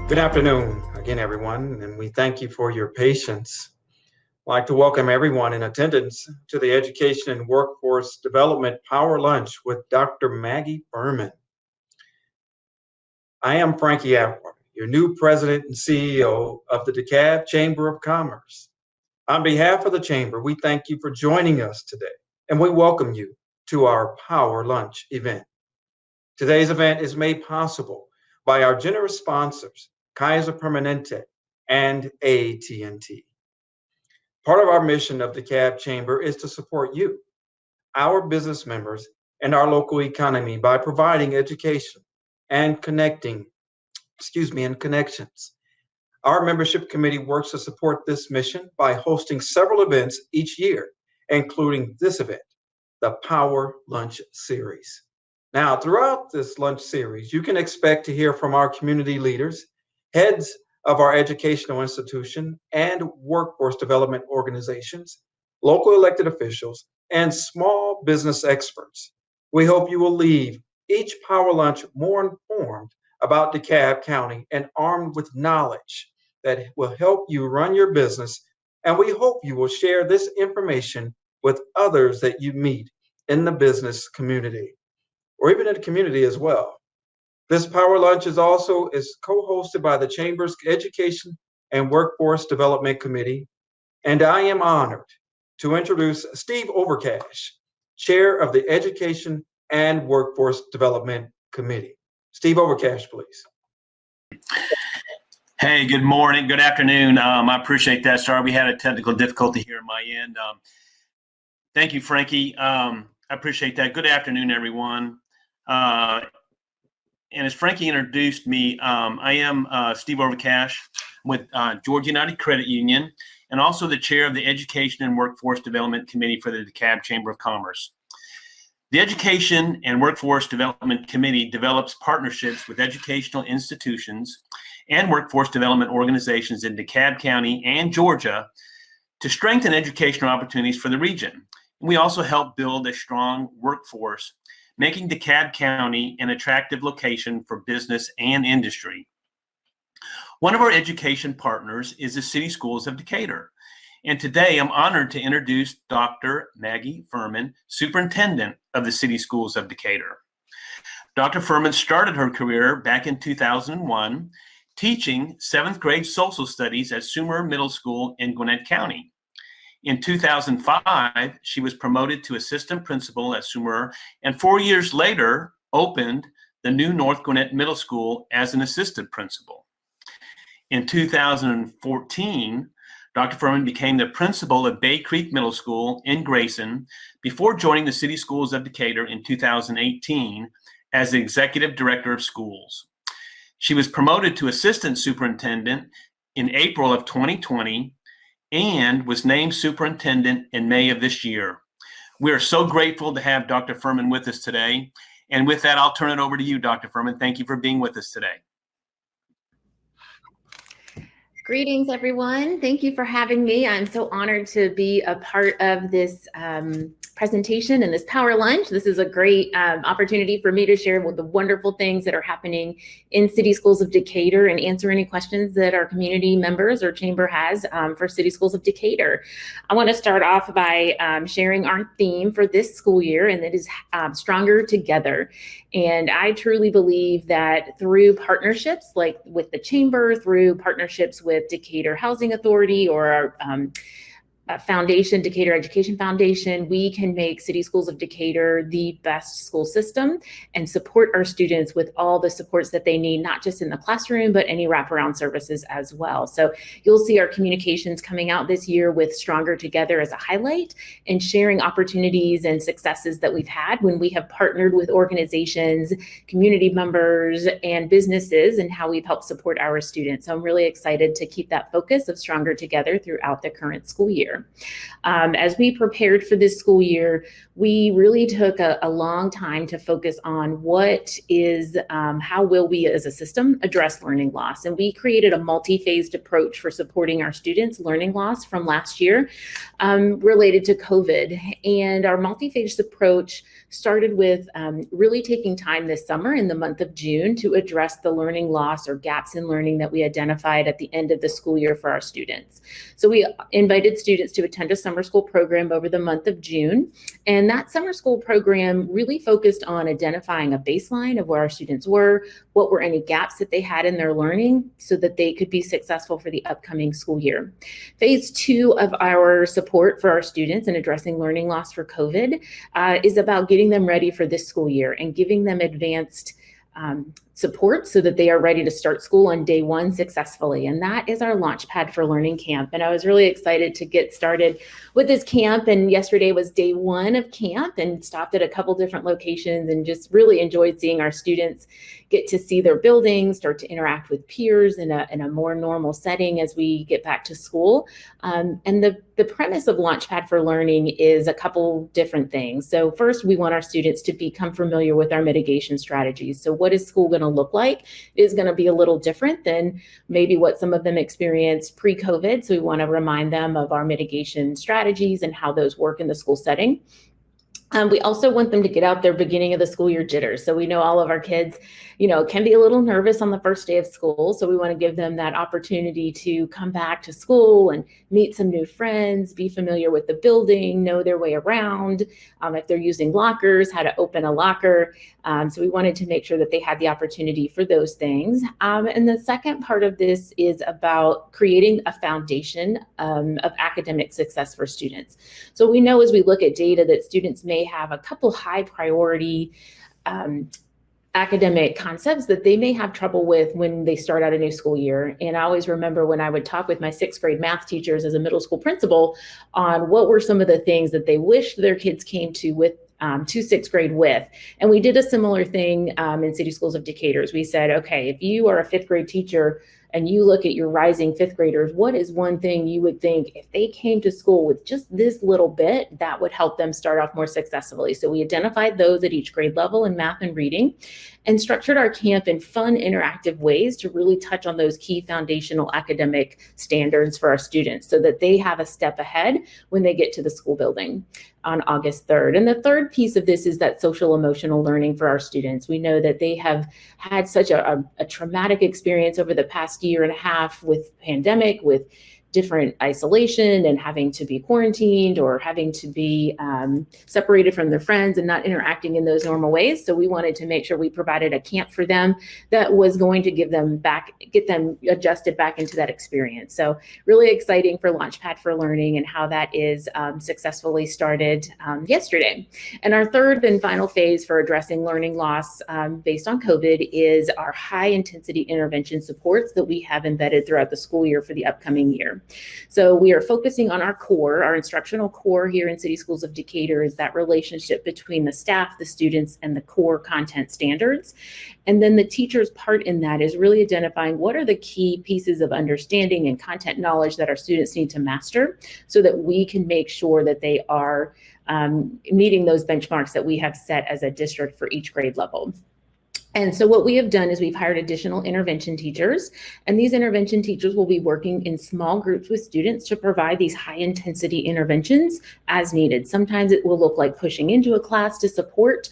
Good afternoon again, everyone, and we thank you for your patience. I'd like to welcome everyone in attendance to the Education and Workforce Development Power Lunch with Dr. Maggie Fehrman. I am Frankie Atwater, your new President and CEO of the DeKalb Chamber of Commerce. On behalf of the Chamber, we thank you for joining us today, and we welcome you to our Power Lunch event. Today's event is made possible by our generous sponsors, Kaiser Permanente and AT&T. Part of our mission of the DeKalb Chamber is to support you, our business members, and our local economy by providing education and connections. Our membership committee works to support this mission by hosting several events each year, including this event, the Power Lunch Series. Now, throughout this lunch series, you can expect to hear from our community leaders, heads of our educational institution and workforce development organizations, local elected officials, and small business experts. We hope you will leave each Power Lunch more informed about DeKalb County and armed with knowledge that will help you run your business, and we hope you will share this information with others that you meet in the business community, or even in the community as well. This Power Lunch is co-hosted by the Chamber's Education and Workforce Development Committee, and I am honored to introduce Steve Overcash, Chair of the Education and Workforce Development Committee. Steve Overcash, please. Hey, good morning, good afternoon. I appreciate that. Sorry, we had a technical difficulty here on my end. Thank you, Frankie. I appreciate that. Good afternoon, everyone. And as Frankie introduced me, I am Steve Overcash with Georgia United Credit Union, and also the chair of the Education and Workforce Development Committee for the DeKalb Chamber of Commerce. The Education and Workforce Development Committee develops partnerships with educational institutions and workforce development organizations in DeKalb County and Georgia to strengthen educational opportunities for the region. We also help build a strong workforce, making DeKalb County an attractive location for business and industry. One of our education partners is the City Schools of Decatur. And today I'm honored to introduce Dr. Maggie Fehrman, Superintendent of the City Schools of Decatur. Dr. Fehrman started her career back in 2001, teaching 7th grade social studies at Sumer Middle School in Gwinnett County. In 2005, she was promoted to assistant principal at Sumer, and 4 years later opened the new North Gwinnett Middle School as an assistant principal. In 2014, Dr. Fehrman became the principal of Bay Creek Middle School in Grayson before joining the City Schools of Decatur in 2018 as the executive director of schools. She was promoted to assistant superintendent in April of 2020 and was named superintendent in May of this year. We are so grateful to have Dr. Fehrman with us today. And with that, I'll turn it over to you, Dr. Fehrman. Thank you for being with us today. Greetings, everyone. Thank you for having me. I'm so honored to be a part of this presentation and this Power Lunch. This is a great opportunity for me to share with the wonderful things that are happening in City Schools of Decatur and answer any questions that our community members or chamber has for City Schools of Decatur. I want to start off by sharing our theme for this school year, and that is Stronger Together. And I truly believe that through partnerships like with the chamber, through partnerships with Decatur Housing Authority or our foundation, Decatur Education Foundation, we can make City Schools of Decatur the best school system and support our students with all the supports that they need, not just in the classroom, but any wraparound services as well. So you'll see our communications coming out this year with Stronger Together as a highlight and sharing opportunities and successes that we've had when we have partnered with organizations, community members, and businesses and how we've helped support our students. So I'm really excited to keep that focus of Stronger Together throughout the current school year. year. As we prepared for this school year, we really took a long time to focus on how will we as a system address learning loss. And we created a multi-phased approach for supporting our students' learning loss from last year related to COVID. And our multi-phased approach started with really taking time this summer in the month of June to address the learning loss or gaps in learning that we identified at the end of the school year for our students. So we invited students to attend a summer school program over the month of June. And that summer school program really focused on identifying a baseline of where our students were, what were any gaps that they had in their learning so that they could be successful for the upcoming school year. Phase 2 of our support for our students in addressing learning loss for COVID is about getting them ready for this school year and giving them advanced support so that they are ready to start school on day 1 successfully. And that is our Launchpad for Learning camp. And I was really excited to get started with this camp. And yesterday was day 1 of camp and stopped at a couple different locations and just really enjoyed seeing our students get to see their buildings, start to interact with peers in a more normal setting as we get back to school. And the premise of Launchpad for Learning is a couple different things. So first, we want our students to become familiar with our mitigation strategies. So what is school going to look like? It is going to be a little different than maybe what some of them experienced pre-COVID. So we want to remind them of our mitigation strategies and how those work in the school setting. We also want them to get out their beginning of the school year jitters. So we know all of our kids, can be a little nervous on the first day of school. So we want to give them that opportunity to come back to school and meet some new friends, be familiar with the building, know their way around. If they're using lockers, how to open a locker. So we wanted to make sure that they had the opportunity for those things. And the second part of this is about creating a foundation of academic success for students. So we know as we look at data that students may have a couple high priority academic concepts that they may have trouble with when they start out a new school year. And I always remember when I would talk with my 6th grade math teachers as a middle school principal on what were some of the things that they wished their kids came to 6th grade with. And we did a similar thing in City Schools of Decatur. We said, okay, if you are a 5th grade teacher and you look at your rising 5th graders, what is one thing you would think if they came to school with just this little bit, that would help them start off more successfully? So we identified those at each grade level in math and reading and structured our camp in fun, interactive ways to really touch on those key foundational academic standards for our students so that they have a step ahead when they get to the school building on August 3rd. And the third piece of this is that social emotional learning for our students. We know that they have had such a traumatic experience over the past year and a half with pandemic, with different isolation and having to be quarantined or having to be separated from their friends and not interacting in those normal ways. So we wanted to make sure we provided a camp for them that was going to get them adjusted back into that experience. So really exciting for Launchpad for Learning and how that is successfully started yesterday. And our third and final phase for addressing learning loss based on COVID is our high intensity intervention supports that we have embedded throughout the school year for the upcoming year. So we are focusing on our core, our instructional core here in City Schools of Decatur is that relationship between the staff, the students, and the core content standards. And then the teacher's part in that is really identifying what are the key pieces of understanding and content knowledge that our students need to master so that we can make sure that they are meeting those benchmarks that we have set as a district for each grade level. And so what we have done is we've hired additional intervention teachers, and these intervention teachers will be working in small groups with students to provide these high intensity interventions as needed. Sometimes it will look like pushing into a class to support.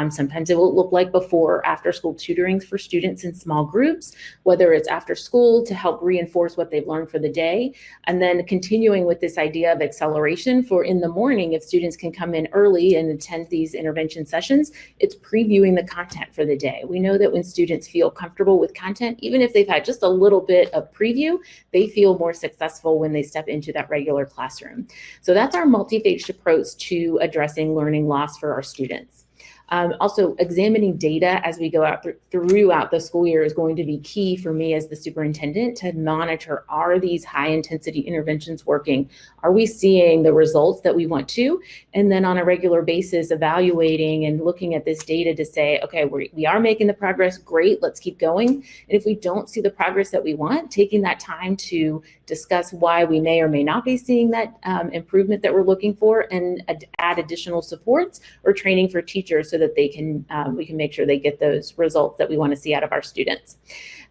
Sometimes it will look like before or after school tutoring for students in small groups, whether it's after school to help reinforce what they've learned for the day. And then continuing with this idea of acceleration for in the morning, if students can come in early and attend these intervention sessions, it's previewing the content for the day. We know that when students feel comfortable with content, even if they've had just a little bit of preview, they feel more successful when they step into that regular classroom. So that's our multi-phased approach to addressing learning loss for our students. Also, examining data as we go out throughout the school year is going to be key for me as the superintendent to monitor, are these high intensity interventions working? Are we seeing the results that we want to? And then on a regular basis, evaluating and looking at this data to say, okay, we are making the progress, great, let's keep going. And if we don't see the progress that we want, taking that time to discuss why we may or may not be seeing that improvement that we're looking for, and add additional supports or training for teachers so that they can we can make sure they get those results that we want to see out of our students.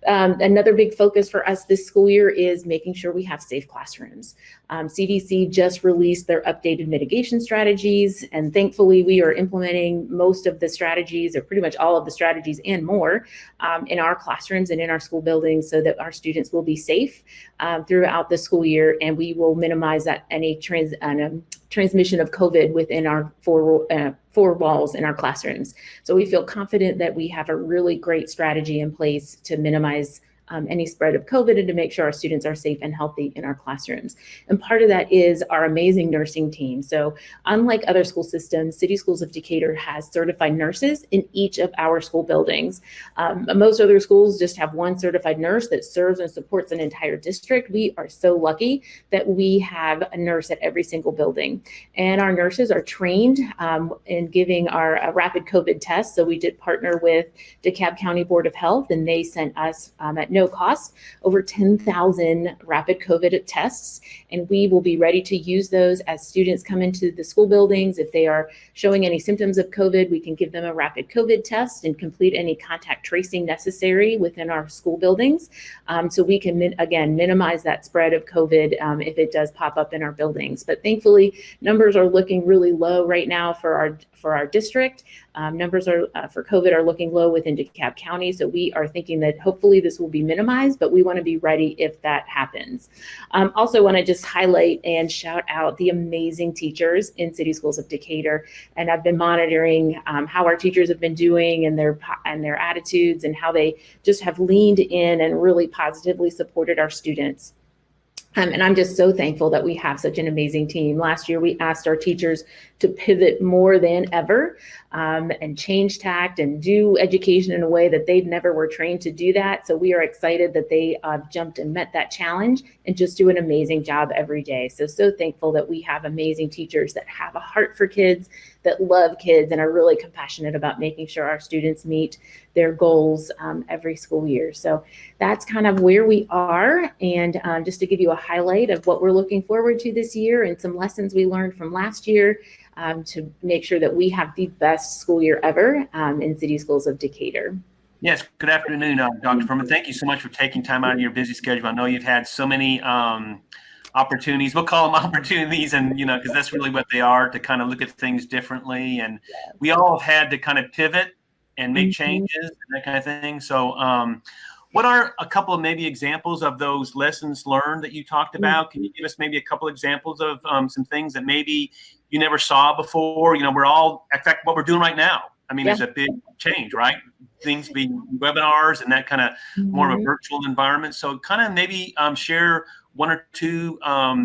Another big focus for us this school year is making sure we have safe classrooms. CDC just released their updated mitigation strategies, and thankfully we are implementing most of the strategies, or pretty much all of the strategies and more, in our classrooms and in our school buildings, so that our students will be safe throughout the school year, and we will minimize that any transmission of COVID within our four walls in our classrooms. So we feel confident that we have a really great strategy in place to minimize any spread of COVID and to make sure our students are safe and healthy in our classrooms. And part of that is our amazing nursing team. So unlike other school systems, City Schools of Decatur has certified nurses in each of our school buildings. Most other schools just have one certified nurse that serves and supports an entire district. We are so lucky that we have a nurse at every single building. And our nurses are trained in giving our rapid COVID tests. So we did partner with DeKalb County Board of Health, and they sent us at no cost over 10,000 rapid COVID tests, and we will be ready to use those as students come into the school buildings. If they are showing any symptoms of COVID, we can give them a rapid COVID test and complete any contact tracing necessary within our school buildings, so we can again minimize that spread of COVID if it does pop up in our buildings. But thankfully, numbers are looking really low right now for our district. Numbers are for COVID are looking low within DeKalb County, so we are thinking that hopefully this will be minimized, but we want to be ready if that happens. Also want to just highlight and shout out the amazing teachers in City Schools of Decatur, and I've been monitoring how our teachers have been doing and their attitudes, and how they just have leaned in and really positively supported our students. And I'm just so thankful that we have such an amazing team. Last year, we asked our teachers to pivot more than ever and change tact and do education in a way that they never were trained to do that. So we are excited that they jumped and met that challenge and just do an amazing job every day. So thankful that we have amazing teachers that have a heart for kids, that love kids, and are really compassionate about making sure our students meet their goals every school year. So that's kind of where we are. And just to give you a highlight of what we're looking forward to this year and some lessons we learned from last year, to make sure that we have the best school year ever in City Schools of Decatur. Yes, good afternoon, Dr. Fehrman. Thank you so much for taking time out of your busy schedule. I know you've had so many opportunities, we'll call them opportunities, and because that's really what they are, to kind of look at things differently. And we all have had to kind of pivot and make changes and that kind of thing. So what are a couple of maybe examples of those lessons learned that you talked about? Can you give us maybe a couple examples of some things that maybe you never saw before? We're all, in fact, what we're doing right now. I mean, there's a big change, right? Things being webinars and that kind of more of a virtual environment. So kind of maybe share one or two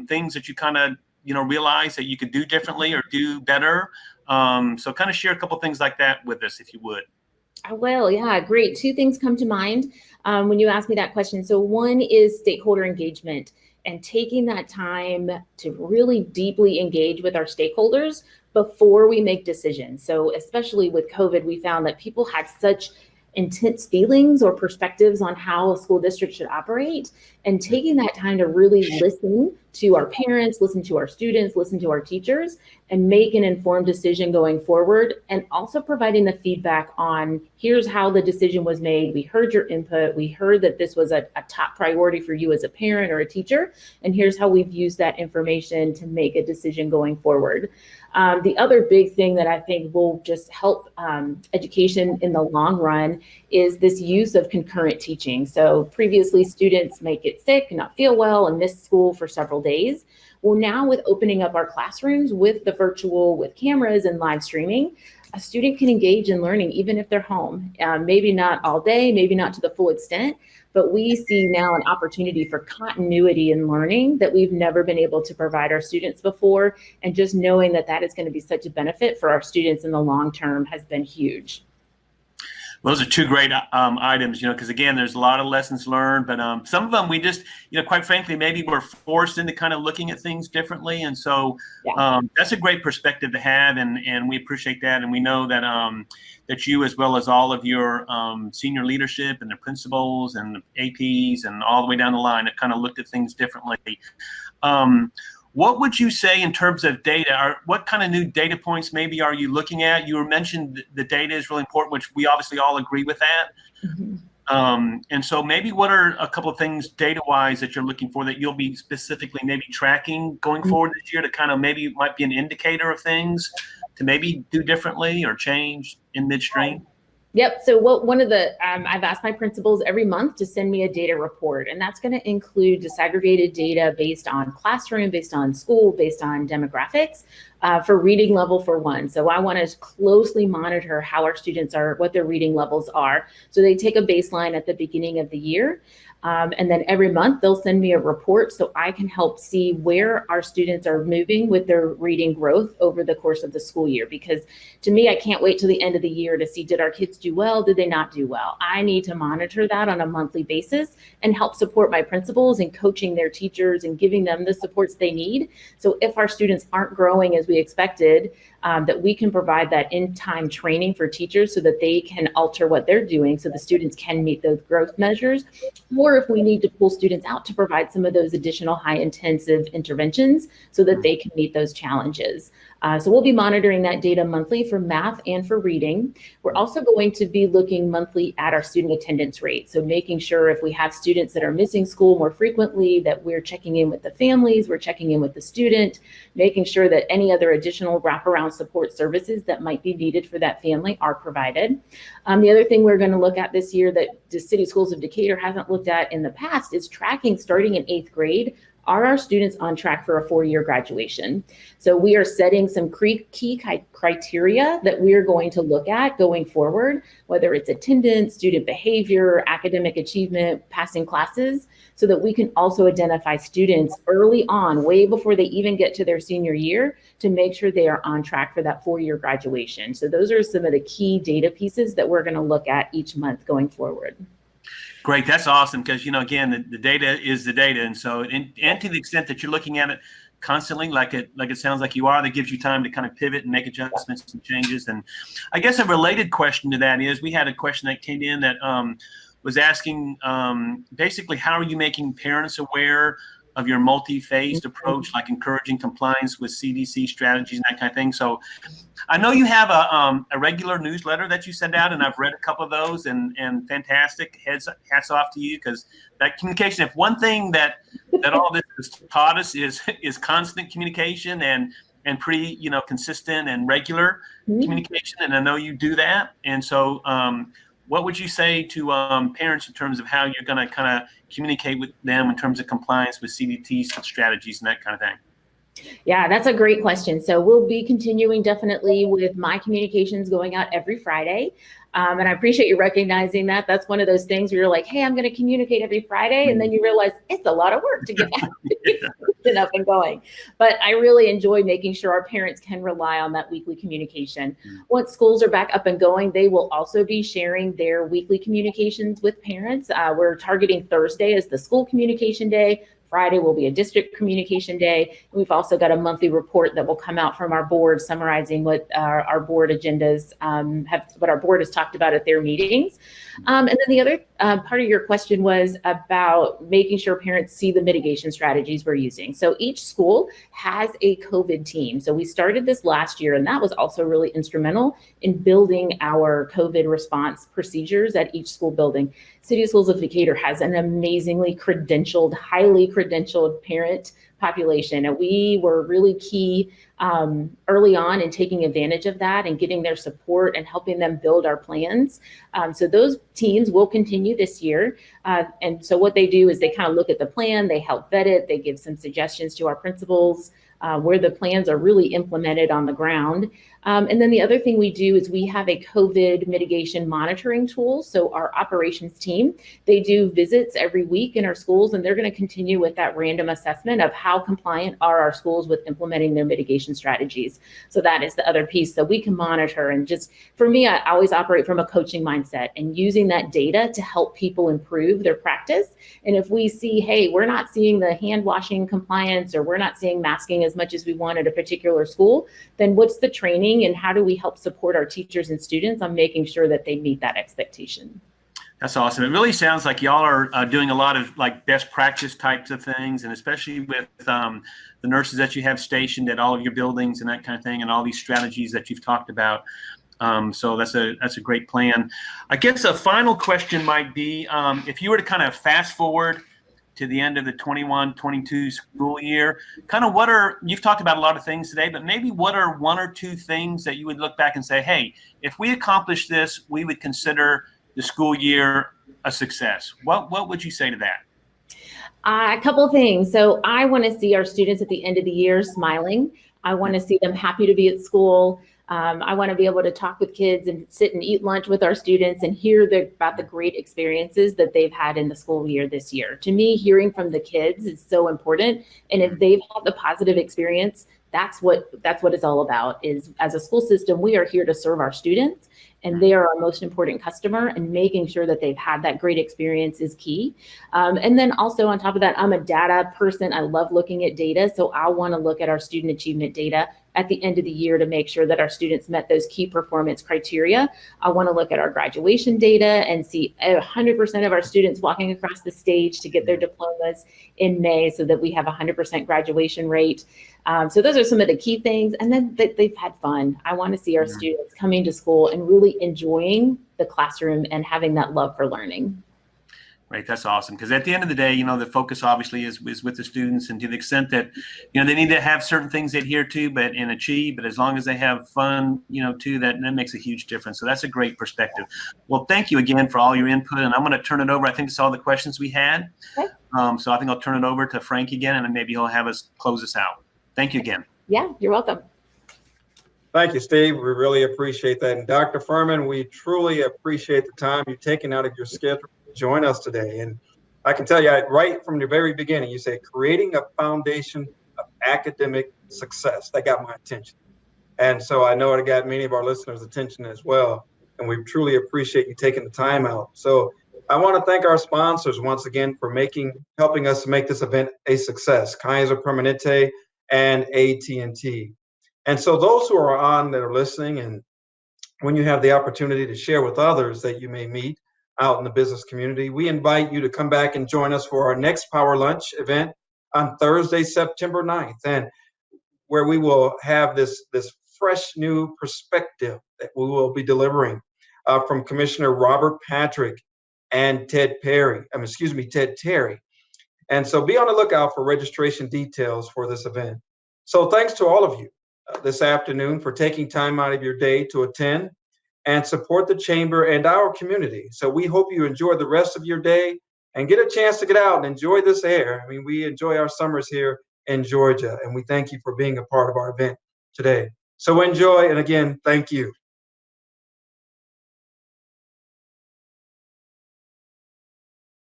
things that you kind of, realize that you could do differently or do better. So kind of share a couple things like that with us, if you would. I will. Yeah, great. Two things come to mind when you ask me that question. So one is stakeholder engagement, and taking that time to really deeply engage with our stakeholders before we make decisions. So especially with COVID, we found that people had such intense feelings or perspectives on how a school district should operate, and taking that time to really listen to our parents, listen to our students, listen to our teachers, and make an informed decision going forward. And also providing the feedback on, here's how the decision was made. We heard your input. We heard that this was a top priority for you as a parent or a teacher. And here's how we've used that information to make a decision going forward. The other big thing that I think will just help education in the long run is this use of concurrent teaching. So previously, students may get sick, not feel well, and miss school for several days. Well, now with opening up our classrooms with the virtual, with cameras and live streaming, a student can engage in learning even if they're home. Maybe not all day, maybe not to the full extent, but we see now an opportunity for continuity in learning that we've never been able to provide our students before. And just knowing that that is going to be such a benefit for our students in the long term has been huge. Those are two great items, because again, there's a lot of lessons learned, but some of them we just, quite frankly, maybe we're forced into kind of looking at things differently. And so that's a great perspective to have, and we appreciate that. And we know that that you, as well as all of your senior leadership and the principals and the APs and all the way down the line, have kind of looked at things differently. What would you say in terms of data? What kind of new data points maybe are you looking at? You mentioned the data is really important, which we obviously all agree with that. Mm-hmm. And so maybe what are a couple of things data-wise that you're looking for that you'll be specifically maybe tracking going forward this year to kind of maybe might be an indicator of things to maybe do differently or change in midstream? Yep. So one of the, I've asked my principals every month to send me a data report, and that's going to include disaggregated data based on classroom, based on school, based on demographics, for reading level for one. So I want to closely monitor how our students are, what their reading levels are. So they take a baseline at the beginning of the year. And then every month they'll send me a report so I can help see where our students are moving with their reading growth over the course of the school year. Because to me, I can't wait till the end of the year to see, did our kids do well? Did they not do well? I need to monitor that on a monthly basis and help support my principals in coaching their teachers and giving them the supports they need. So if our students aren't growing as we expected, that we can provide that in-time training for teachers so that they can alter what they're doing so the students can meet those growth measures. Or if we need to pull students out to provide some of those additional high-intensive interventions so that they can meet those challenges. So we'll be monitoring that data monthly for math and for reading. We're also going to be looking monthly at our student attendance rate. So making sure if we have students that are missing school more frequently, that we're checking in with the families, we're checking in with the student, making sure that any other additional wraparound support services that might be needed for that family are provided. The other thing we're going to look at this year that the City Schools of Decatur hasn't looked at in the past is tracking starting in 8th grade. Are our students on track for a 4-year graduation? So we are setting some key criteria that we are going to look at going forward, whether it's attendance, student behavior, academic achievement, passing classes, so that we can also identify students early on, way before they even get to their senior year, to make sure they are on track for that 4-year graduation. So those are some of the key data pieces that we're going to look at each month going forward. Great. That's awesome because, again, the data is the data. And so, and to the extent that you're looking at it constantly, like it sounds like you are, that gives you time to kind of pivot and make adjustments and changes. And I guess a related question to that is, we had a question that came in that was asking basically, how are you making parents aware of your multi-phased approach, like encouraging compliance with CDC strategies and that kind of thing. So I know you have a regular newsletter that you send out, and I've read a couple of those, and fantastic. Hats off to you, because that communication, if one thing that all this has taught us is constant communication and pretty, consistent and regular communication. And I know you do that. And so what would you say to parents in terms of how you're going to kind of communicate with them in terms of compliance with CDT strategies and that kind of thing? Yeah, that's a great question. So we'll be continuing definitely with my communications going out every Friday. And I appreciate you recognizing that. That's one of those things where you're like, hey, I'm going to communicate every Friday. And then you realize it's a lot of work to get up and going. But I really enjoy making sure our parents can rely on that weekly communication. Once schools are back up and going, they will also be sharing their weekly communications with parents. We're targeting Thursday as the school communication day. Friday will be a district communication day. We've also got a monthly report that will come out from our board summarizing what our board agendas what our board has talked about at their meetings. And then the other part of your question was about making sure parents see the mitigation strategies we're using. So each school has a COVID team. So we started this last year, and that was also really instrumental in building our COVID response procedures at each school building. City Schools of Decatur has an amazingly credentialed, highly credentialed parent population. And we were really key early on in taking advantage of that and getting their support and helping them build our plans. So those teams will continue this year. And so what they do is they kind of look at the plan, they help vet it, they give some suggestions to our principals where the plans are really implemented on the ground. And then the other thing we do is we have a COVID mitigation monitoring tool. So our operations team, they do visits every week in our schools, and they're going to continue with that random assessment of how compliant are our schools with implementing their mitigation strategies. So that is the other piece. So we can monitor, and just for me, I always operate from a coaching mindset and using that data to help people improve their practice. And if we see, hey, we're not seeing the hand washing compliance, or we're not seeing masking as much as we want at a particular school, then what's the training and how do we help support our teachers and students on making sure that they meet that expectation? That's awesome. It really sounds like y'all are doing a lot of like best practice types of things, and especially with the nurses that you have stationed at all of your buildings and that kind of thing, and all these strategies that you've talked about. So that's a great plan. I guess a final question might be, if you were to kind of fast forward to the end of the 21-22 school year, kind of you've talked about a lot of things today, but maybe what are one or two things that you would look back and say, hey, if we accomplish this, we would consider the school year a success? What would you say to that? A couple of things. So I want to see our students at the end of the year smiling. I want to see them happy to be at school. I want to be able to talk with kids and sit and eat lunch with our students and hear about the great experiences that they've had in the school year this year. To me, hearing from the kids is so important. And if they've had the positive experience, that's what it's all about. Is as a school system, we are here to serve our students, and they are our most important customer, and making sure that they've had that great experience is key. And then also on top of that, I'm a data person. I love looking at data. So I want to look at our student achievement data at the end of the year to make sure that our students met those key performance criteria. I want to look at our graduation data and see 100% of our students walking across the stage to get their diplomas in May, so that we have 100% graduation rate. So those are some of the key things. And then they've had fun. I want to see our students coming to school and really enjoying the classroom and having that love for learning. Right, that's awesome. Because at the end of the day, the focus obviously is with the students, and to the extent that they need to have certain things they adhere to, and achieve. But as long as they have fun, too, that makes a huge difference. So that's a great perspective. Well, thank you again for all your input, and I'm going to turn it over. I think that's all the questions we had. Okay. So I think I'll turn it over to Frank again, and then maybe he'll have us close us out. Thank you again. Yeah, you're welcome. Thank you, Steve. We really appreciate that. And Dr. Fehrman, we truly appreciate the time you've taken out of your schedule to join us today. And I can tell you, right from the very beginning, you say creating a foundation of academic success. That got my attention. And so I know it got many of our listeners' attention as well. And we truly appreciate you taking the time out. So I want to thank our sponsors once again for helping us make this event a success, Kaiser Permanente and AT&T. And so those who are on that are listening, and when you have the opportunity to share with others that you may meet out in the business community, we invite you to come back and join us for our next Power Lunch event on Thursday, September 9th, and where we will have this fresh new perspective that we will be delivering from Commissioner Robert Patrick and Ted Terry. And so be on the lookout for registration details for this event. So thanks to all of you this afternoon for taking time out of your day to attend and support the Chamber and our community. So we hope you enjoy the rest of your day and get a chance to get out and enjoy this air. I mean, we enjoy our summers here in Georgia, and we thank you for being a part of our event today. So enjoy, and again, thank you.